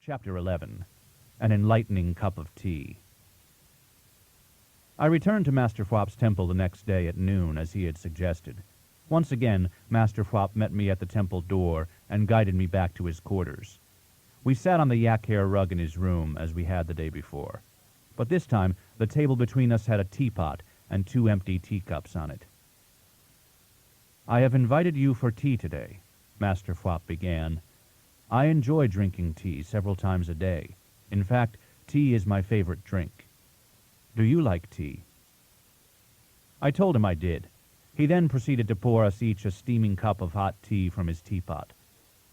Chapter 11. An Enlightening Cup of Tea. I returned to Master Fwop's temple the next day at noon, as he had suggested. Once again, Master Fwop met me at the temple door and guided me back to his quarters. We sat on the yak hair rug in his room, as we had the day before. But this time, the table between us had a teapot and 2 empty teacups on it. "I have invited you for tea today," Master Fwop began. "I enjoy drinking tea several times a day. In fact, tea is my favorite drink. Do you like tea?" I told him I did. He then proceeded to pour us each a steaming cup of hot tea from his teapot.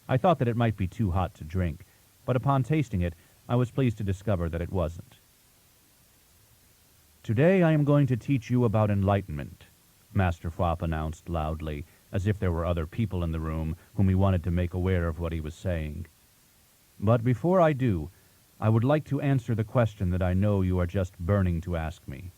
I thought that it might be too hot to drink, but upon tasting it, I was pleased to discover that it wasn't. "Today I am going to teach you about enlightenment," Master Fwop announced loudly, as if there were other people in the room whom he wanted to make aware of what he was saying. "But before I do, I would like to answer the question that I know you are just burning to ask me."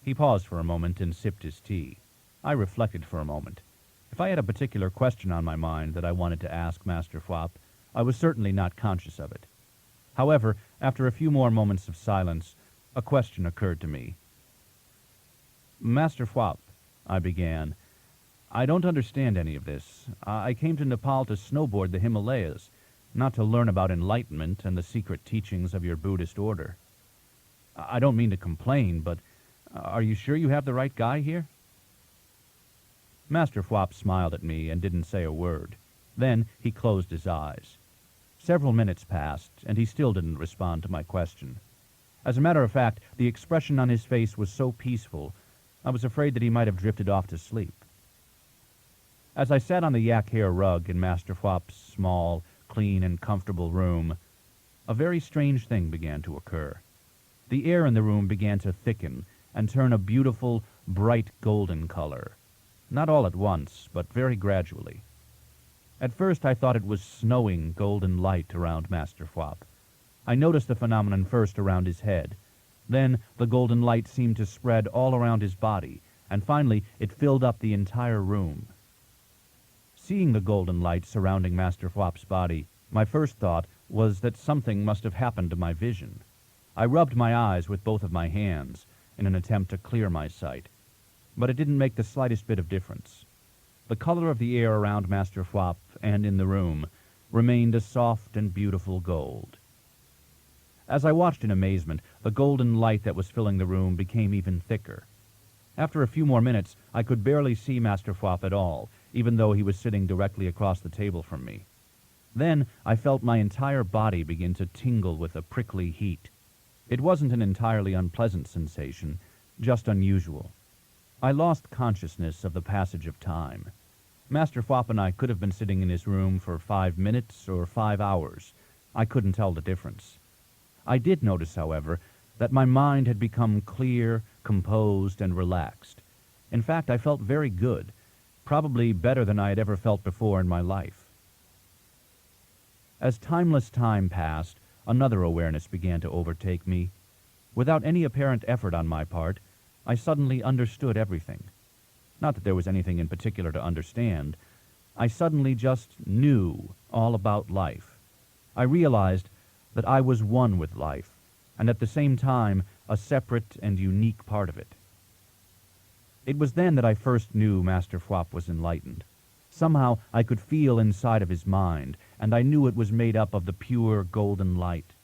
He paused for a moment and sipped his tea. I reflected for a moment. If I had a particular question on my mind that I wanted to ask Master Fwop, I was certainly not conscious of it. However, after a few more moments of silence, a question occurred to me. "Master Fwop," I began, "I don't understand any of this. I came to Nepal to snowboard the Himalayas, not to learn about enlightenment and the secret teachings of your Buddhist order. I don't mean to complain, but are you sure you have the right guy here?" Master Fwop smiled at me and didn't say a word. Then he closed his eyes. Several minutes passed, and he still didn't respond to my question. As a matter of fact, the expression on his face was so peaceful, I was afraid that he might have drifted off to sleep. As I sat on the yak hair rug in Master Fwop's small, clean, and comfortable room, a very strange thing began to occur. The air in the room began to thicken and turn a beautiful, bright golden color. Not all at once, but very gradually. At first I thought it was snowing golden light around Master Fwop. I noticed the phenomenon first around his head. Then the golden light seemed to spread all around his body, and finally it filled up the entire room. Seeing the golden light surrounding Master Fwop's body, my first thought was that something must have happened to my vision. I rubbed my eyes with both of my hands in an attempt to clear my sight, but it didn't make the slightest bit of difference. The color of the air around Master Fwop and in the room remained a soft and beautiful gold. As I watched in amazement, the golden light that was filling the room became even thicker. After a few more minutes, I could barely see Master Fwop at all, even though he was sitting directly across the table from me. Then I felt my entire body begin to tingle with a prickly heat. It wasn't an entirely unpleasant sensation, just unusual. I lost consciousness of the passage of time. Master Fwop and I could have been sitting in his room for 5 minutes or 5 hours. I couldn't tell the difference. I did notice, however, that my mind had become clear, composed, and relaxed. In fact, I felt very good, probably better than I had ever felt before in my life. As timeless time passed, another awareness began to overtake me. Without any apparent effort on my part, I suddenly understood everything. Not that there was anything in particular to understand. I suddenly just knew all about life. I realized that I was one with life, and at the same time a separate and unique part of it. It was then that I first knew Master Fwop was enlightened. Somehow I could feel inside of his mind, and I knew it was made up of the pure golden light.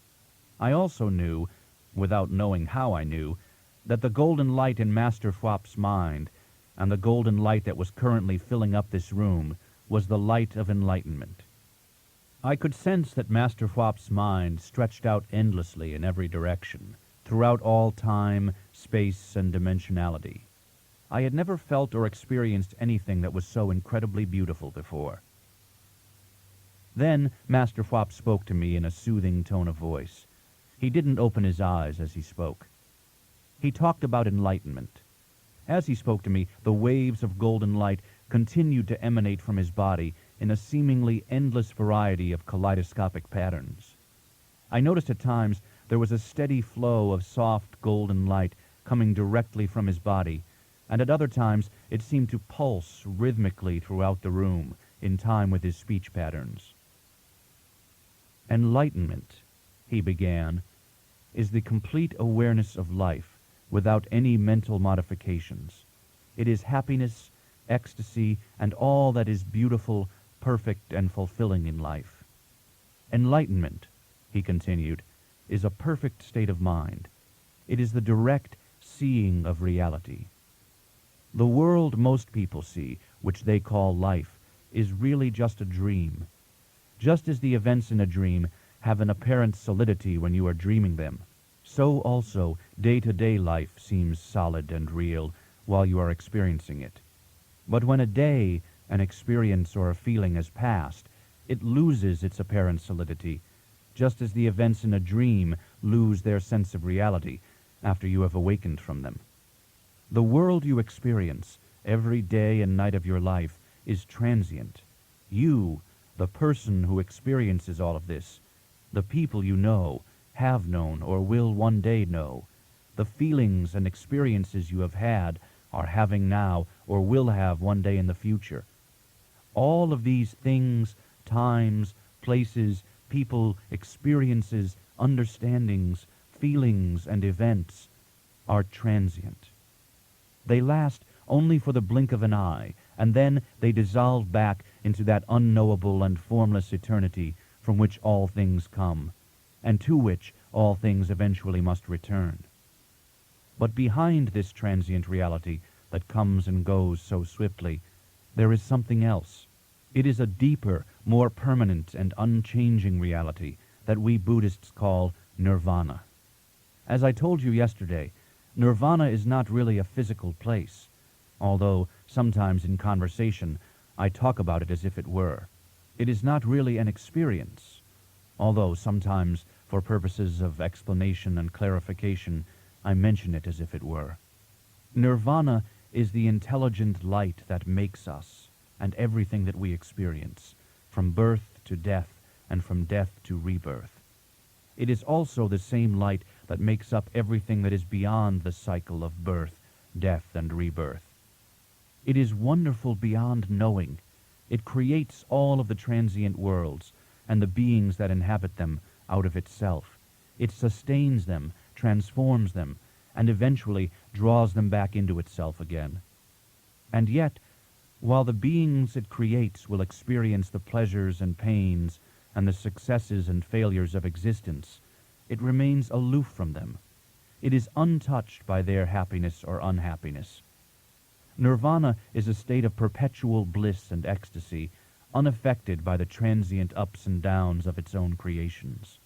I also knew, without knowing how I knew, that the golden light in Master Fwop's mind and the golden light that was currently filling up this room was the light of enlightenment. I could sense that Master Fwop's mind stretched out endlessly in every direction, throughout all time, space, and dimensionality. I had never felt or experienced anything that was so incredibly beautiful before. Then Master Fwop spoke to me in a soothing tone of voice. He didn't open his eyes as he spoke. He talked about enlightenment. As he spoke to me, the waves of golden light continued to emanate from his body in a seemingly endless variety of kaleidoscopic patterns. I noticed at times there was a steady flow of soft golden light coming directly from his body, and at other times it seemed to pulse rhythmically throughout the room in time with his speech patterns. Enlightenment, he began, is the complete awareness of life without any mental modifications. It is happiness, ecstasy, and all that is beautiful, perfect, and fulfilling in life. Enlightenment, he continued, is a perfect state of mind. It is the direct seeing of reality. The world most people see, which they call life, is really just a dream. Just as the events in a dream have an apparent solidity when you are dreaming them, so also day-to-day life seems solid and real while you are experiencing it. But when a day, an experience, or a feeling has passed, it loses its apparent solidity, just as the events in a dream lose their sense of reality after you have awakened from them. The world you experience every day and night of your life is transient. You, the person who experiences all of this, the people you know, have known, or will one day know, the feelings and experiences you have had, are having now, or will have one day in the future. All of these things, times, places, people, experiences, understandings, feelings, and events are transient. They last only for the blink of an eye, and then they dissolve back into that unknowable and formless eternity from which all things come, and to which all things eventually must return. But behind this transient reality that comes and goes so swiftly, there is something else. It is a deeper, more permanent and unchanging reality that we Buddhists call nirvana. As I told you yesterday, nirvana is not really a physical place, although sometimes in conversation I talk about it as if it were. It is not really an experience, although sometimes for purposes of explanation and clarification I mention it as if it were. Nirvana is the intelligent light that makes us and everything that we experience, from birth to death and from death to rebirth. It is also the same light that makes up everything that is beyond the cycle of birth, death, and rebirth. It is wonderful beyond knowing. It creates all of the transient worlds and the beings that inhabit them out of itself. It sustains them, transforms them, and eventually draws them back into itself again. And yet, while the beings it creates will experience the pleasures and pains and the successes and failures of existence, it remains aloof from them. It is untouched by their happiness or unhappiness. Nirvana is a state of perpetual bliss and ecstasy, unaffected by the transient ups and downs of its own creations.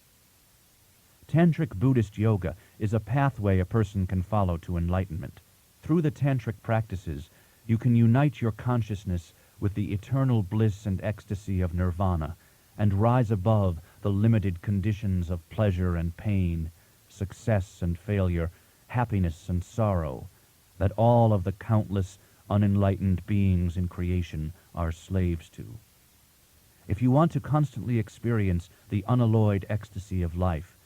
Tantric Buddhist yoga is a pathway a person can follow to enlightenment. Through the tantric practices, you can unite your consciousness with the eternal bliss and ecstasy of nirvana and rise above the limited conditions of pleasure and pain, success and failure, happiness and sorrow, that all of the countless unenlightened beings in creation are slaves to. If you want to constantly experience the unalloyed ecstasy of life,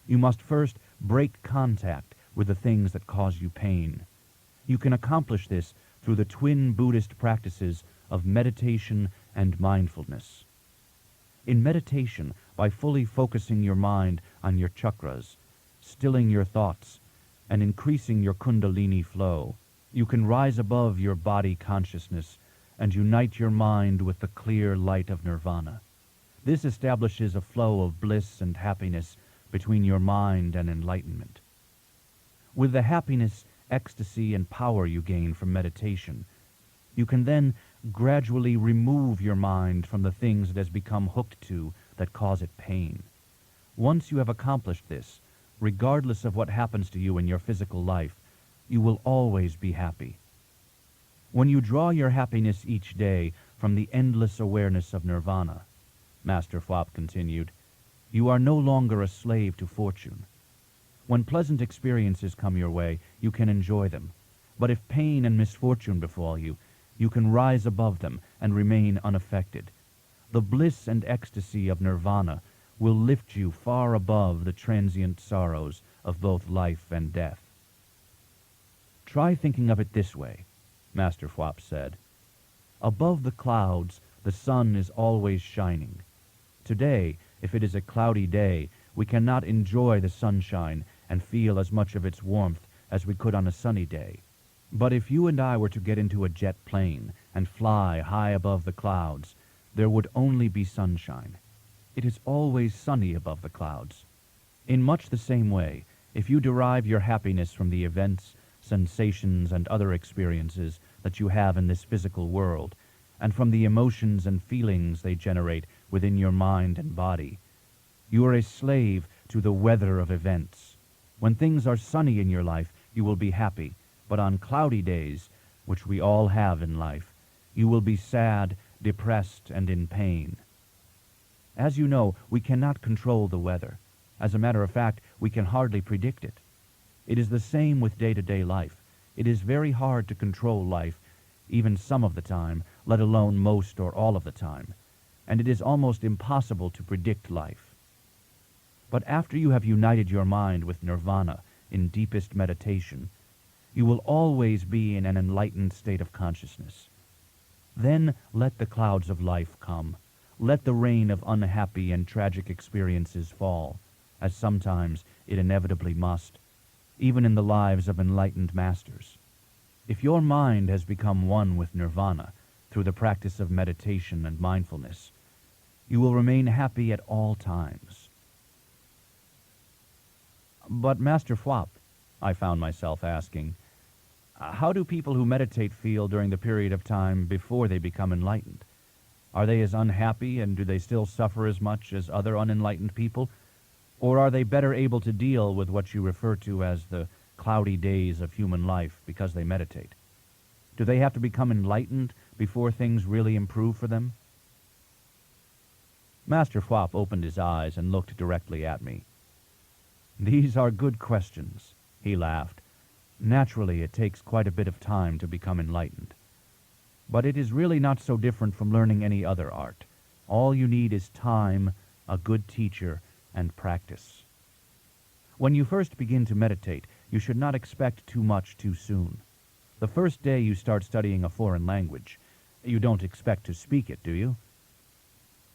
you must first break contact with the things that cause you pain. You can accomplish this through the twin Buddhist practices of meditation and mindfulness. In meditation, by fully focusing your mind on your chakras, stilling your thoughts, and increasing your kundalini flow, you can rise above your body consciousness and unite your mind with the clear light of nirvana. This establishes a flow of bliss and happiness between your mind and enlightenment. With the happiness, ecstasy, and power you gain from meditation, you can then gradually remove your mind from the things it has become hooked to that cause it pain. Once you have accomplished this, regardless of what happens to you in your physical life, you will always be happy. When you draw your happiness each day from the endless awareness of nirvana, Master Phop continued, you are no longer a slave to fortune. When pleasant experiences come your way, you can enjoy them. But if pain and misfortune befall you, you can rise above them and remain unaffected. The bliss and ecstasy of nirvana will lift you far above the transient sorrows of both life and death. Try thinking of it this way, Master Phop said. Above the clouds, the sun is always shining. Today, if it is a cloudy day, we cannot enjoy the sunshine and feel as much of its warmth as we could on a sunny day. But if you and I were to get into a jet plane and fly high above the clouds, there would only be sunshine. It is always sunny above the clouds. In much the same way, if you derive your happiness from the events, sensations, and other experiences that you have in this physical world, and from the emotions and feelings they generate within your mind and body, you are a slave to the weather of events. When things are sunny in your life, you will be happy, but on cloudy days, which we all have in life, you will be sad, depressed, and in pain. As you know, we cannot control the weather. As a matter of fact, we can hardly predict it. It is the same with day-to-day life. It is very hard to control life, even some of the time, let alone most or all of the time, and it is almost impossible to predict life. But after you have united your mind with nirvana in deepest meditation, you will always be in an enlightened state of consciousness. Then let the clouds of life come. Let the rain of unhappy and tragic experiences fall, as sometimes it inevitably must, even in the lives of enlightened masters. If your mind has become one with nirvana through the practice of meditation and mindfulness, you will remain happy at all times. But Master Phwap, I found myself asking, how do people who meditate feel during the period of time before they become enlightened? Are they as unhappy, and do they still suffer as much as other unenlightened people? Or are they better able to deal with what you refer to as the cloudy days of human life because they meditate? Do they have to become enlightened before things really improve for them? Master Phwap opened his eyes and looked directly at me. These are good questions, he laughed. Naturally, it takes quite a bit of time to become enlightened. But it is really not so different from learning any other art. All you need is time, a good teacher, and practice. When you first begin to meditate, you should not expect too much too soon. The first day you start studying a foreign language, you don't expect to speak it, do you?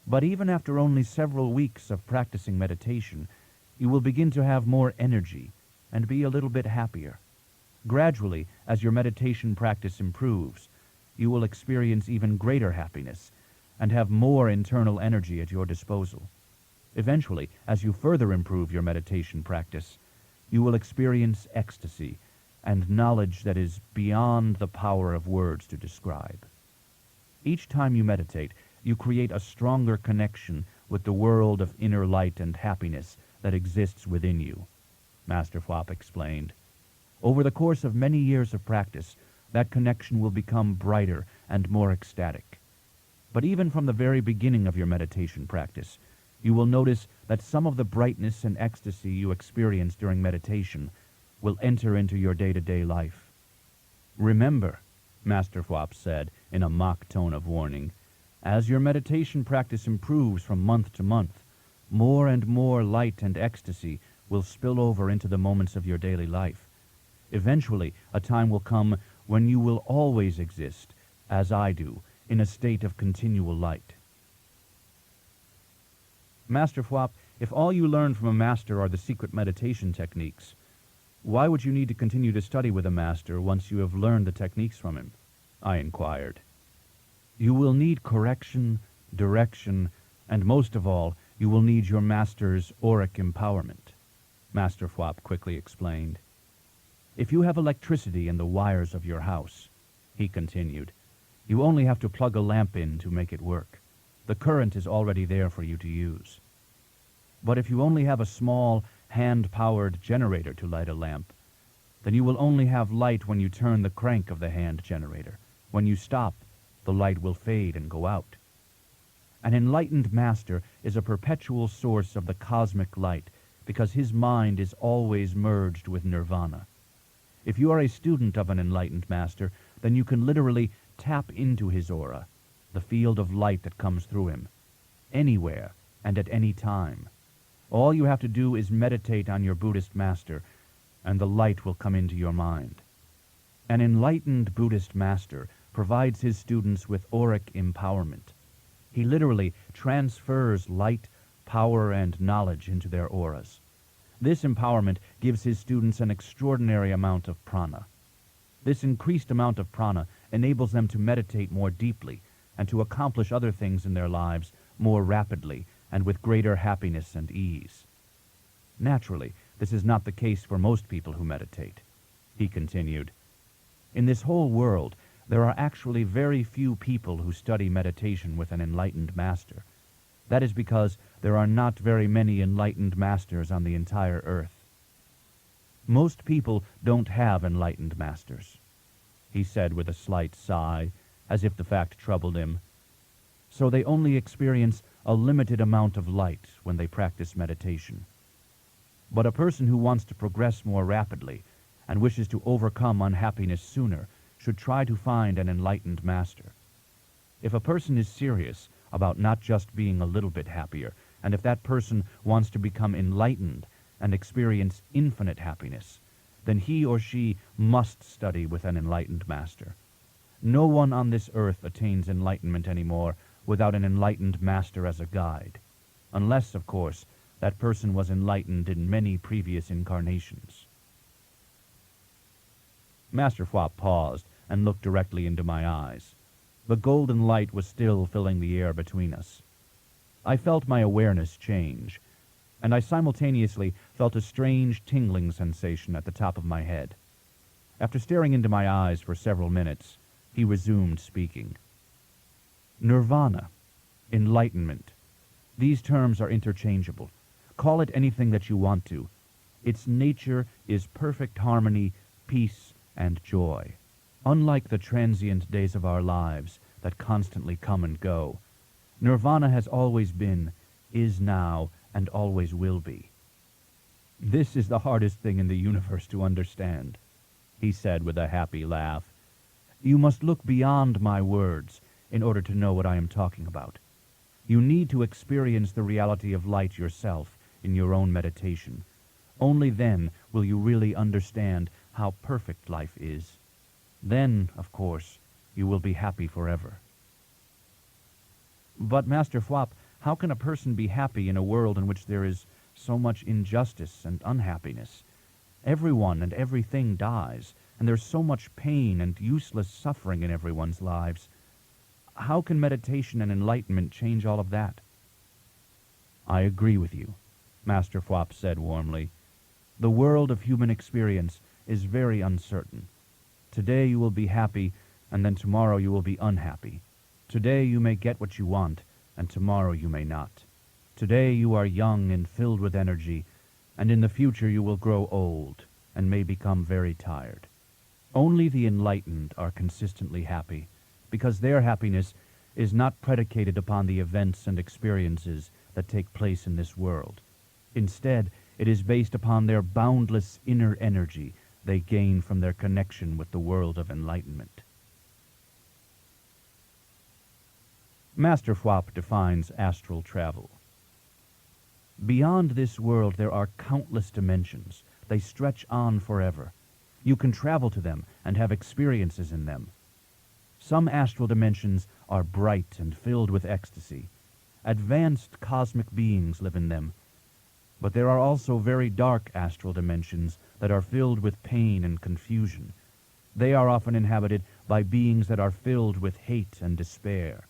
But even after only several weeks of practicing meditation, you will begin to have more energy and be a little bit happier. Gradually, as your meditation practice improves, you will experience even greater happiness and have more internal energy at your disposal. Eventually, as you further improve your meditation practice, you will experience ecstasy and knowledge that is beyond the power of words to describe. Each time you meditate, you create a stronger connection with the world of inner light and happiness that exists within you, Master Phwap explained. Over the course of many years of practice, that connection will become brighter and more ecstatic. But even from the very beginning of your meditation practice, you will notice that some of the brightness and ecstasy you experience during meditation will enter into your day-to-day life. Remember, Master Phwap said in a mock tone of warning, as your meditation practice improves from month to month, more and more light and ecstasy will spill over into the moments of your daily life. Eventually, a time will come when you will always exist, as I do, in a state of continual light. Master Phwap, if all you learn from a master are the secret meditation techniques, why would you need to continue to study with a master once you have learned the techniques from him? I inquired. You will need correction, direction, and most of all, you will need your master's auric empowerment, Master Phwap quickly explained. If you have electricity in the wires of your house, he continued, you only have to plug a lamp in to make it work. The current is already there for you to use. But if you only have a small, hand-powered generator to light a lamp, then you will only have light when you turn the crank of the hand generator. When you stop, the light will fade and go out. An enlightened master is a perpetual source of the cosmic light because his mind is always merged with nirvana. If you are a student of an enlightened master, then you can literally tap into his aura, the field of light that comes through him, anywhere and at any time. All you have to do is meditate on your Buddhist master, and the light will come into your mind. An enlightened Buddhist master provides his students with auric empowerment. He literally transfers light, power and knowledge into their auras. This empowerment gives his students an extraordinary amount of prana. This increased amount of prana enables them to meditate more deeply and to accomplish other things in their lives more rapidly and with greater happiness and ease. Naturally, this is not the case for most people who meditate. He continued, in this whole world, there are actually very few people who study meditation with an enlightened master. That is because there are not very many enlightened masters on the entire earth. Most people don't have enlightened masters, he said with a slight sigh, as if the fact troubled him. So they only experience a limited amount of light when they practice meditation. But a person who wants to progress more rapidly and wishes to overcome unhappiness sooner should try to find an enlightened master. If a person is serious about not just being a little bit happier, and if that person wants to become enlightened and experience infinite happiness, then he or she must study with an enlightened master. No one on this earth attains enlightenment anymore without an enlightened master as a guide, unless, of course, that person was enlightened in many previous incarnations. Master Phwap paused and looked directly into my eyes. The golden light was still filling the air between us. I felt my awareness change, and I simultaneously felt a strange tingling sensation at the top of my head. After staring into my eyes for several minutes, he resumed speaking. Nirvana, enlightenment, these terms are interchangeable. Call it anything that you want to. Its nature is perfect harmony, peace, and joy. Unlike the transient days of our lives that constantly come and go, Nirvana has always been, is now, and always will be. This is the hardest thing in the universe to understand, he said with a happy laugh. You must look beyond my words in order to know what I am talking about. You need to experience the reality of light yourself in your own meditation. Only then will you really understand how perfect life is. Then, of course, you will be happy forever. But, Master Phwap, how can a person be happy in a world in which there is so much injustice and unhappiness? Everyone and everything dies, and there's so much pain and useless suffering in everyone's lives. How can meditation and enlightenment change all of that? I agree with you, Master Phwap said warmly. The world of human experience is very uncertain. Today you will be happy, and then tomorrow you will be unhappy. Today you may get what you want, and tomorrow you may not. Today you are young and filled with energy, and in the future you will grow old and may become very tired. Only the enlightened are consistently happy, because their happiness is not predicated upon the events and experiences that take place in this world. Instead, it is based upon their boundless inner energy they gain from their connection with the world of enlightenment. Master Phwap defines astral travel. Beyond this world there are countless dimensions. They stretch on forever. You can travel to them and have experiences in them. Some astral dimensions are bright and filled with ecstasy. Advanced cosmic beings live in them. But there are also very dark astral dimensions that are filled with pain and confusion. They are often inhabited by beings that are filled with hate and despair.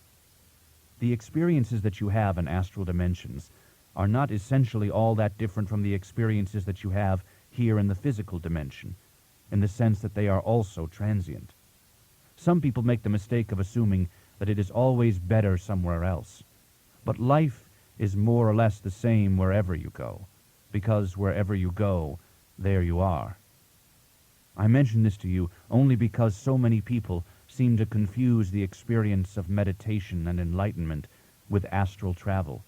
The experiences that you have in astral dimensions are not essentially all that different from the experiences that you have here in the physical dimension, in the sense that they are also transient. Some people make the mistake of assuming that it is always better somewhere else. But life is more or less the same wherever you go, because wherever you go, there you are. I mention this to you only because so many people seem to confuse the experience of meditation and enlightenment with astral travel.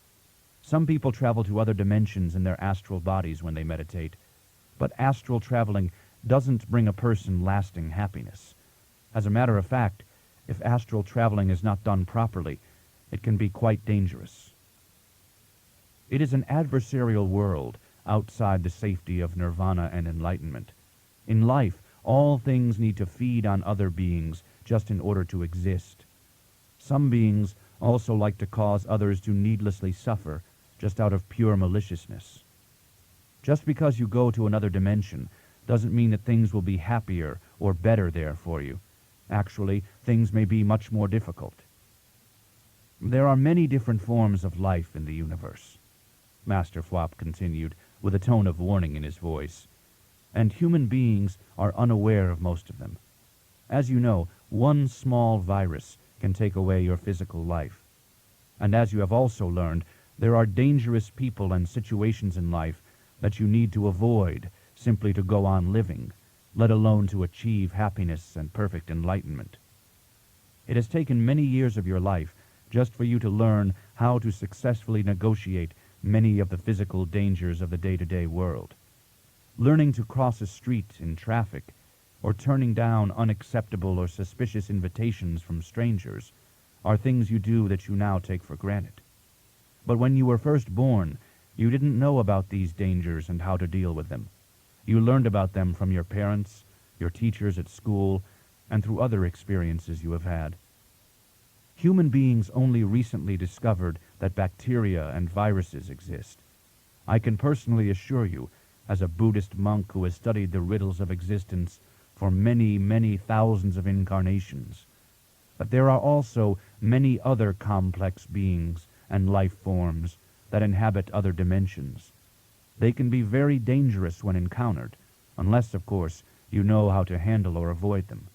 Some people travel to other dimensions in their astral bodies when they meditate, but astral traveling doesn't bring a person lasting happiness. As a matter of fact, if astral traveling is not done properly, it can be quite dangerous. It is an adversarial world outside the safety of nirvana and enlightenment. In life, all things need to feed on other beings just in order to exist. Some beings also like to cause others to needlessly suffer just out of pure maliciousness. Just because you go to another dimension doesn't mean that things will be happier or better there for you. Actually, things may be much more difficult. There are many different forms of life in the universe, Master Flop continued, with a tone of warning in his voice, and human beings are unaware of most of them. As you know, one small virus can take away your physical life. And as you have also learned, there are dangerous people and situations in life that you need to avoid simply to go on living, let alone to achieve happiness and perfect enlightenment. It has taken many years of your life just for you to learn how to successfully negotiate many of the physical dangers of the day-to-day world. Learning to cross a street in traffic, or turning down unacceptable or suspicious invitations from strangers, are things you do that you now take for granted. But when you were first born, you didn't know about these dangers and how to deal with them. You learned about them from your parents, your teachers at school, and through other experiences you have had. Human beings only recently discovered that bacteria and viruses exist. I can personally assure you, as a Buddhist monk who has studied the riddles of existence for many, many thousands of incarnations, that there are also many other complex beings and life forms that inhabit other dimensions. They can be very dangerous when encountered, unless, of course, you know how to handle or avoid them.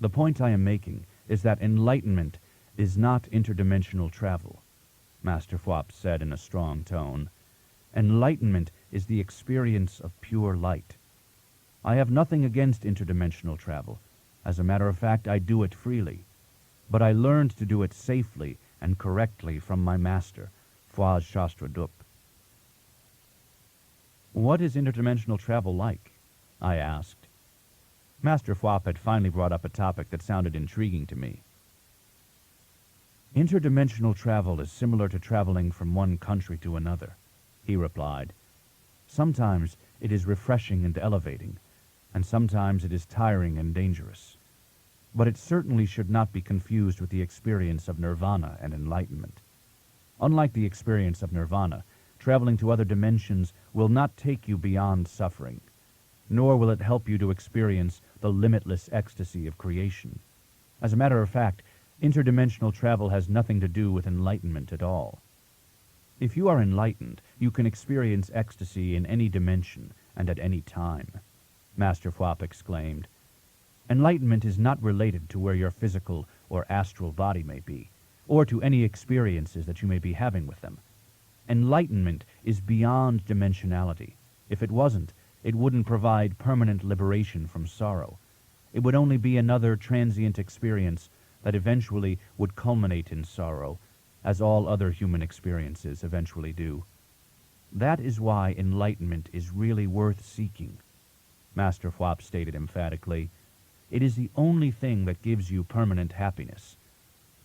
The point I am making is that enlightenment is not interdimensional travel, Master Flop said in a strong tone. Enlightenment is the experience of pure light. I have nothing against interdimensional travel. As a matter of fact, I do it freely. But I learned to do it safely and correctly from my master, Fwaj Shastradup. What is interdimensional travel like? I asked. Master Flop had finally brought up a topic that sounded intriguing to me. Interdimensional travel is similar to traveling from one country to another, he replied. Sometimes it is refreshing and elevating, and sometimes it is tiring and dangerous. But it certainly should not be confused with the experience of nirvana and enlightenment. Unlike the experience of nirvana, traveling to other dimensions will not take you beyond suffering, nor will it help you to experience the limitless ecstasy of creation. As a matter of fact, interdimensional travel has nothing to do with enlightenment at all. If you are enlightened, you can experience ecstasy in any dimension and at any time, Master Flop exclaimed. Enlightenment is not related to where your physical or astral body may be, or to any experiences that you may be having with them. Enlightenment is beyond dimensionality. If it wasn't, it wouldn't provide permanent liberation from sorrow. It would only be another transient experience that eventually would culminate in sorrow, as all other human experiences eventually do. That is why enlightenment is really worth seeking, Master Flop stated emphatically. It is the only thing that gives you permanent happiness.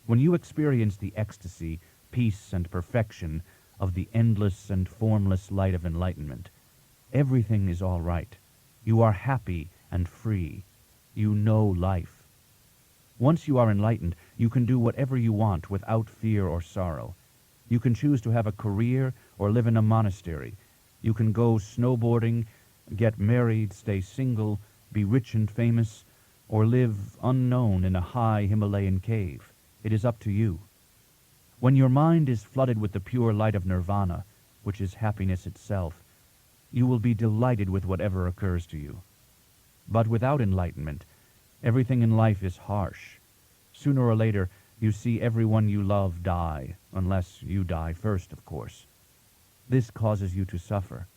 When you experience the ecstasy, peace, and perfection of the endless and formless light of enlightenment, everything is all right. You are happy and free. You know life. Once you are enlightened, you can do whatever you want without fear or sorrow. You can choose to have a career or live in a monastery. You can go snowboarding, get married, stay single, be rich and famous, or live unknown in a high Himalayan cave. It is up to you. When your mind is flooded with the pure light of nirvana, which is happiness itself, you will be delighted with whatever occurs to you. But without enlightenment, everything in life is harsh. Sooner or later, you see everyone you love die, unless you die first, of course. This causes you to suffer.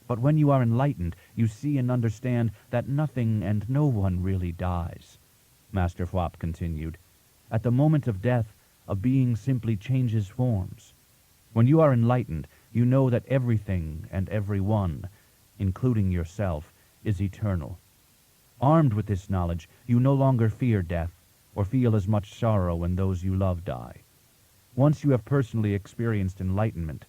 But when you are enlightened, you see and understand that nothing and no one really dies, Master Flop continued. At the moment of death, a being simply changes forms. When you are enlightened, you know that everything and everyone, including yourself, is eternal. Armed with this knowledge, you no longer fear death or feel as much sorrow when those you love die. Once you have personally experienced enlightenment,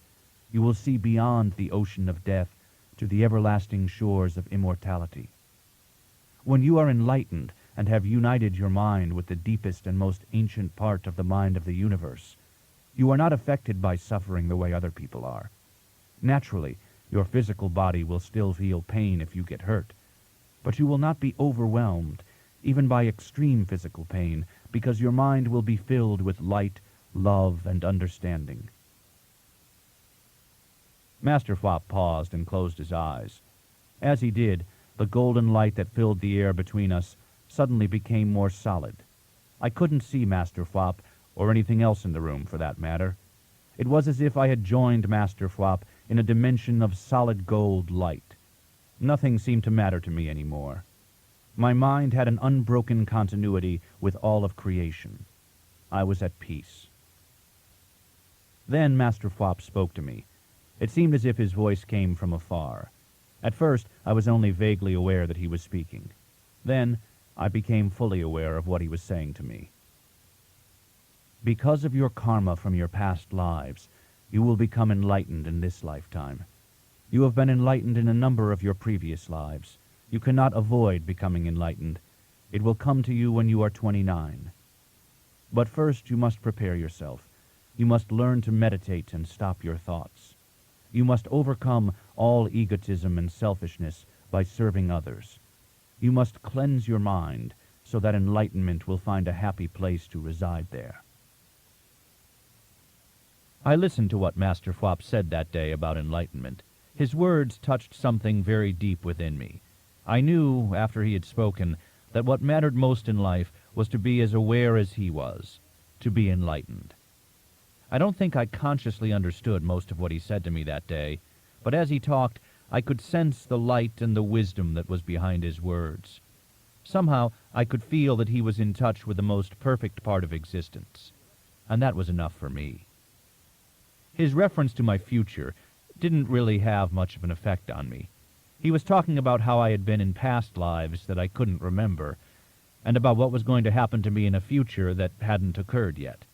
you will see beyond the ocean of death to the everlasting shores of immortality. When you are enlightened and have united your mind with the deepest and most ancient part of the mind of the universe, You are not affected by suffering the way other people are. Naturally, your physical body will still feel pain if you get hurt, but you will not be overwhelmed, even by extreme physical pain, because your mind will be filled with light, love, and understanding. Master Fop paused and closed his eyes. As he did, the golden light that filled the air between us suddenly became more solid. I couldn't see Master Fop, or anything else in the room for that matter. It was as if I had joined Master Fop in a dimension of solid gold light. Nothing seemed to matter to me anymore. My mind had an unbroken continuity with all of creation. I was at peace. Then Master Fop spoke to me. It seemed as if his voice came from afar. At first, I was only vaguely aware that he was speaking. Then, I became fully aware of what he was saying to me. Because of your karma from your past lives, you will become enlightened in this lifetime. You have been enlightened in a number of your previous lives. You cannot avoid becoming enlightened. It will come to you when you are 29. But first you must prepare yourself. You must learn to meditate and stop your thoughts. You must overcome all egotism and selfishness by serving others. You must cleanse your mind so that enlightenment will find a happy place to reside there. I listened to what Master Fop said that day about enlightenment. His words touched something very deep within me. I knew, after he had spoken, that what mattered most in life was to be as aware as he was, to be enlightened. I don't think I consciously understood most of what he said to me that day, but as he talked, I could sense the light and the wisdom that was behind his words. Somehow, I could feel that he was in touch with the most perfect part of existence, and that was enough for me. His reference to my future didn't really have much of an effect on me. He was talking about how I had been in past lives that I couldn't remember, and about what was going to happen to me in a future that hadn't occurred yet.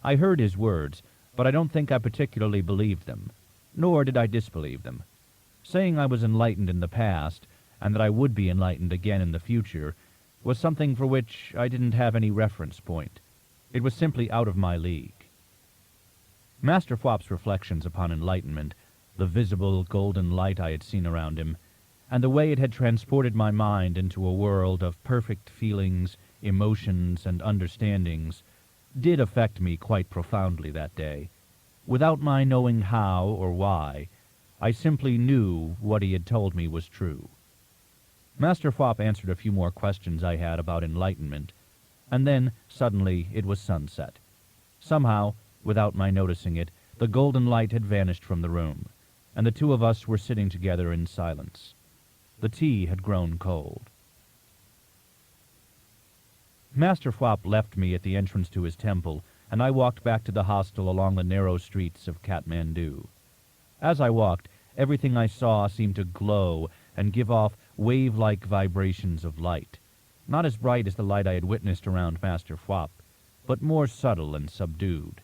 I heard his words, but I don't think I particularly believed them, nor did I disbelieve them. Saying I was enlightened in the past, and that I would be enlightened again in the future, was something for which I didn't have any reference point. It was simply out of my league. Master Fop's reflections upon enlightenment, the visible golden light I had seen around him, and the way it had transported my mind into a world of perfect feelings, emotions, and understandings, did affect me quite profoundly that day. Without my knowing how or why, I simply knew what he had told me was true. Master Fop answered a few more questions I had about enlightenment, and then, suddenly, it was sunset. Somehow, without my noticing it, the golden light had vanished from the room, and the two of us were sitting together in silence. The tea had grown cold. Master Fop left me at the entrance to his temple, and I walked back to the hostel along the narrow streets of Kathmandu. As I walked, everything I saw seemed to glow and give off wave-like vibrations of light, not as bright as the light I had witnessed around Master Fop, but more subtle and subdued.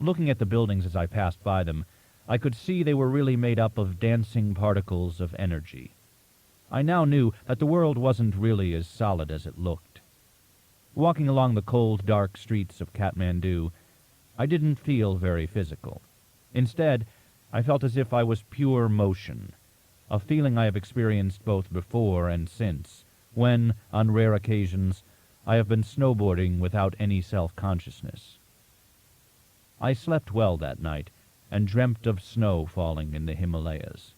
Looking at the buildings as I passed by them, I could see they were really made up of dancing particles of energy. I now knew that the world wasn't really as solid as it looked. Walking along the cold, dark streets of Kathmandu, I didn't feel very physical. Instead, I felt as if I was pure motion, a feeling I have experienced both before and since, when, on rare occasions, I have been snowboarding without any self-consciousness. I slept well that night, and dreamt of snow falling in the Himalayas.